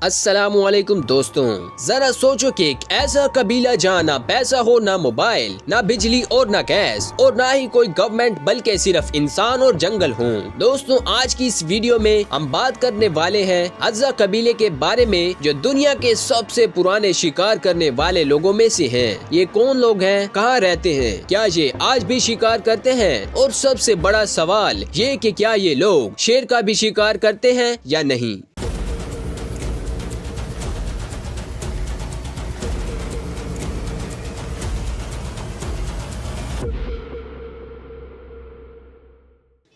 अस्सलामुअलैकुम दोस्तों, जरा सोचो कि एक ऐसा कबीला जहाँ ना पैसा हो, ना मोबाइल, ना बिजली और ना गैस और ना ही कोई गवर्नमेंट, बल्कि सिर्फ इंसान और जंगल हों। दोस्तों, आज की इस वीडियो में हम बात करने वाले हैं हज़्ज़ा कबीले के बारे में, जो दुनिया के सबसे पुराने शिकार करने वाले लोगों में से हैं। ये कौन लोग हैं, कहाँ रहते हैं, क्या ये आज भी शिकार करते हैं, और सबसे बड़ा सवाल ये कि क्या ये लोग शेर का भी शिकार करते हैं या नहीं।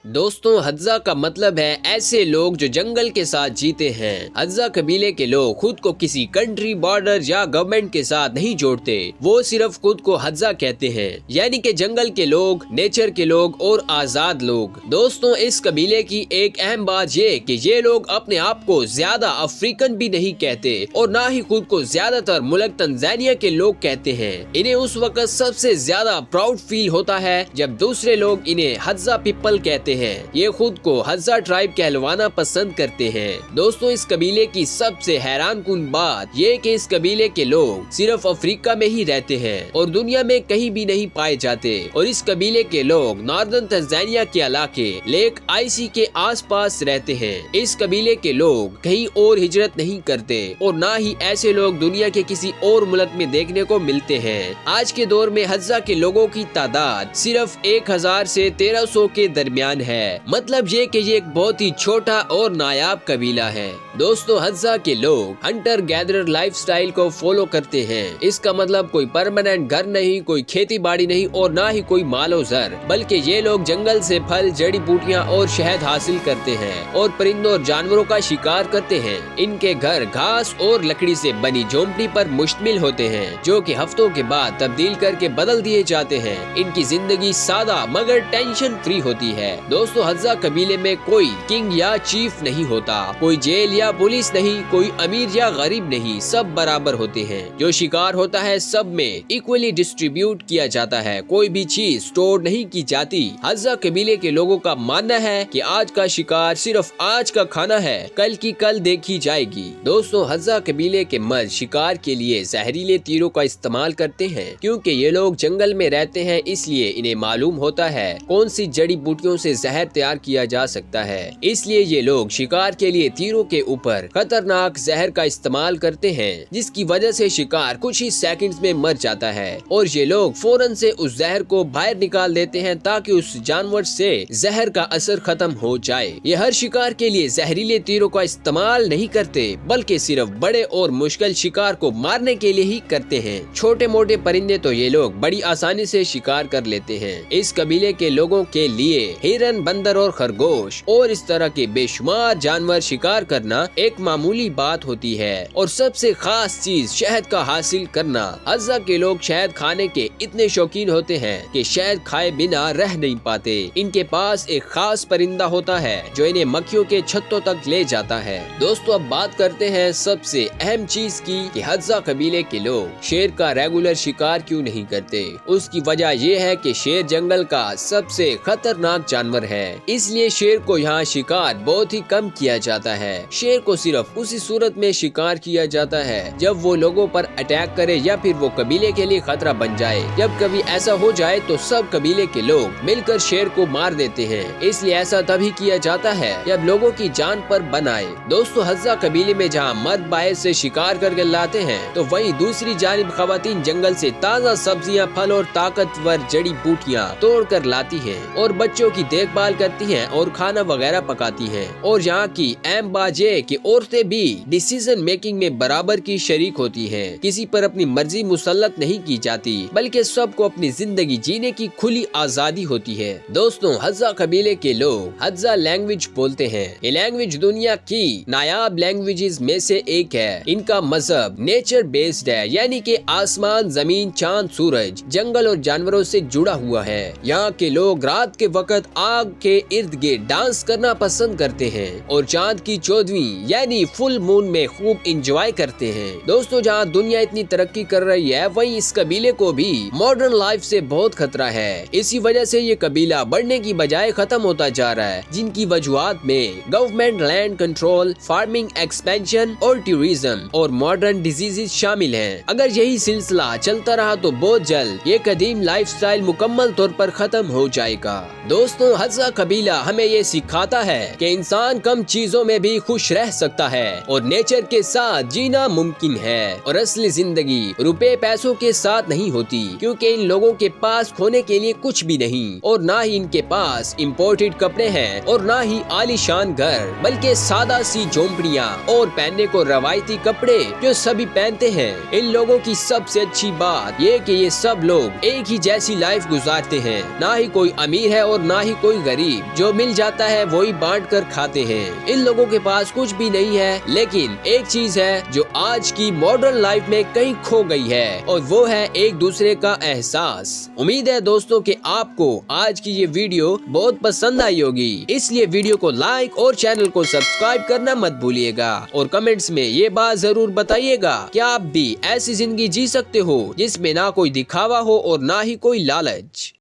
दोस्तों, हज़्ज़ा का मतलब है ऐसे लोग जो जंगल के साथ जीते हैं। हज़्ज़ा कबीले के लोग खुद को किसी कंट्री, बॉर्डर या गवर्नमेंट के साथ नहीं जोड़ते, वो सिर्फ खुद को हज़्ज़ा कहते हैं, यानी कि जंगल के लोग, नेचर के लोग और आजाद लोग। दोस्तों, इस कबीले की एक अहम बात ये कि ये लोग अपने आप को ज्यादा अफ्रीकन भी नहीं कहते और ना ही खुद को ज्यादातर मुल्क तंजानिया के लोग कहते हैं। इन्हें उस वक्त सबसे ज्यादा प्राउड फील होता है जब दूसरे लोग इन्हें हज़्ज़ा पीपल कहते हैं। ये खुद को हज़्ज़ा ट्राइब कहलवाना पसंद करते हैं। दोस्तों, इस कबीले की सबसे हैरान कुन बात ये कि इस कबीले के लोग सिर्फ अफ्रीका में ही रहते हैं और दुनिया में कहीं भी नहीं पाए जाते। और इस कबीले के लोग नॉर्दर्न तंजानिया के इलाके लेक आईसी के आसपास रहते हैं। इस कबीले के लोग कहीं और हिजरत नहीं करते और ना ही ऐसे लोग दुनिया के किसी और मुल्क में देखने को मिलते हैं। आज के दौर में हज़्ज़ा के लोगों की तादाद सिर्फ 1000 से 1300 के दरमियान है। मतलब ये कि ये एक बहुत ही छोटा और नायाब कबीला है। दोस्तों, हज़्ज़ा के लोग हंटर गैदरर लाइफस्टाइल को फॉलो करते हैं। इसका मतलब कोई परमानेंट घर नहीं, कोई खेती बाड़ी नहीं और ना ही कोई मालो जर, बल्कि ये लोग जंगल से फल, जड़ी बूटियां और शहद हासिल करते हैं और परिंदों और जानवरों का शिकार करते हैं। इनके घर घास और लकड़ी से बनी झोंपड़ी पर मुश्तमिल होते हैं, जो कि हफ्तों के बाद तब्दील करके बदल दिए जाते हैं। इनकी जिंदगी सादा मगर टेंशन फ्री होती है। दोस्तों, हज़्ज़ा कबीले में कोई किंग या चीफ नहीं होता, कोई जेल या पुलिस नहीं, कोई अमीर या गरीब नहीं, सब बराबर होते हैं। जो शिकार होता है सब में इक्वली डिस्ट्रीब्यूट किया जाता है, कोई भी चीज स्टोर नहीं की जाती। हज़्ज़ा कबीले के लोगों का मानना है कि आज का शिकार सिर्फ आज का खाना है, कल की कल देखी जाएगी। दोस्तों, हज़्ज़ा कबीले के मर्द शिकार के लिए जहरीले तीरों का इस्तेमाल करते हैं, क्योंकि ये लोग जंगल में रहते हैं, इसलिए इन्हें मालूम होता है कौन सी जड़ी बूटियों से जहर तैयार किया जा सकता है। इसलिए ये लोग शिकार के लिए तीरों के ऊपर खतरनाक जहर का इस्तेमाल करते हैं, जिसकी वजह से शिकार कुछ ही सेकंड्स में मर जाता है और ये लोग फौरन से उस जहर को बाहर निकाल देते हैं ताकि उस जानवर से जहर का असर खत्म हो जाए। ये हर शिकार के लिए जहरीले तीरों का इस्तेमाल नहीं करते, बल्कि सिर्फ बड़े और मुश्किल शिकार को मारने के लिए ही करते हैं। छोटे मोटे परिंदे तो ये लोग बड़ी आसानी से शिकार कर लेते हैं। इस कबीले के लोगों के लिए हिरन, बंदर और खरगोश और इस तरह के बेशुमार जानवर शिकार करना एक मामूली बात होती है। और सबसे खास चीज शहद का हासिल करना। हज़्ज़ा के लोग शहद खाने के इतने शौकीन होते हैं कि शहद खाए बिना रह नहीं पाते। इनके पास एक खास परिंदा होता है जो इन्हें मक्खियों के छत्तों तक ले जाता है। दोस्तों, अब बात करते हैं सबसे अहम चीज की कि हज़्ज़ा कबीले के लोग शेर का रेगुलर शिकार क्यों नहीं करते। उसकी वजह ये है कि शेर जंगल का सबसे खतरनाक जानवर है, इसलिए शेर को यहाँ शिकार बहुत ही कम किया जाता है। शेर को सिर्फ उसी सूरत में शिकार किया जाता है जब वो लोगों पर अटैक करे या फिर वो कबीले के लिए खतरा बन जाए। जब कभी ऐसा हो जाए तो सब कबीले के लोग मिलकर शेर को मार देते हैं, इसलिए ऐसा तभी किया जाता है जब लोगों की जान पर बन आए। दोस्तों, हज़्ज़ा कबीले में जहाँ मर्द बाहर से शिकार करके लाते हैं, तो वहीं दूसरी जानिब खवातीन जंगल से ताज़ा सब्जियाँ, फल और ताकतवर जड़ी बूटियाँ तोड़ कर लाती है और बच्चों की देखभाल करती है और खाना वगैरह पकाती हैं। और यहाँ की अहम बात ये कि औरतें भी डिसीजन मेकिंग में बराबर की शरीक होती हैं। किसी पर अपनी मर्जी मुसल्लत नहीं की जाती, बल्कि सबको अपनी जिंदगी जीने की खुली आजादी होती है। दोस्तों, हज़्ज़ा कबीले के लोग हज़्ज़ा लैंग्वेज बोलते हैं। ये लैंग्वेज दुनिया की नायाब लैंग्वेजेस में से एक है। इनका मजहब नेचर बेस्ड है, यानी कि आसमान, जमीन, चांद, सूरज, जंगल और जानवरों से जुड़ा हुआ है। यहाँ के लोग रात के वक्त आग आग के इर्द गिर्द डांस करना पसंद करते हैं और चांद की 14वीं यानी फुल मून में खूब इंजॉय करते हैं। दोस्तों, जहाँ दुनिया इतनी तरक्की कर रही है, वहीं इस कबीले को भी मॉडर्न लाइफ से बहुत खतरा है। इसी वजह से ये कबीला बढ़ने की बजाय खत्म होता जा रहा है, जिनकी वजूहात में government, land control, farming expansion और टूरिज्म और मॉडर्न डिजीजेस शामिल हैं। अगर यही सिलसिला चलता रहा तो बहुत जल्द ये कदीम लाइफस्टाइल मुकम्मल तौर पर खत्म हो जाएगा। दोस्तों, हज़्ज़ा कबीला हमें ये सिखाता है कि इंसान कम चीजों में भी खुश रह सकता है और नेचर के साथ जीना मुमकिन है। और असली जिंदगी रुपए पैसों के साथ नहीं होती, क्योंकि इन लोगों के पास खोने के लिए कुछ भी नहीं और ना ही इनके पास इम्पोर्टेड कपड़े हैं और ना ही आलीशान घर, बल्कि सादा सी झोंपड़ियाँ और पहनने को रवायती कपड़े जो सभी पहनते हैं। इन लोगों की सबसे अच्छी बात ये कि ये सब लोग एक ही जैसी लाइफ गुजारते हैं। ना ही कोई अमीर है और ना ही कोई गरीब, जो मिल जाता है वही बांट कर खाते हैं। इन लोगों के पास कुछ भी नहीं है, लेकिन एक चीज है जो आज की मॉडर्न लाइफ में कहीं खो गई है, और वो है एक दूसरे का एहसास। उम्मीद है दोस्तों कि आपको आज की ये वीडियो बहुत पसंद आई होगी, इसलिए वीडियो को लाइक और चैनल को सब्सक्राइब करना मत भूलिएगा और कमेंट्स में ये बात जरूर बताइएगा कि आप भी ऐसी जिंदगी जी सकते हो जिसमें ना कोई दिखावा हो और ना ही कोई लालच।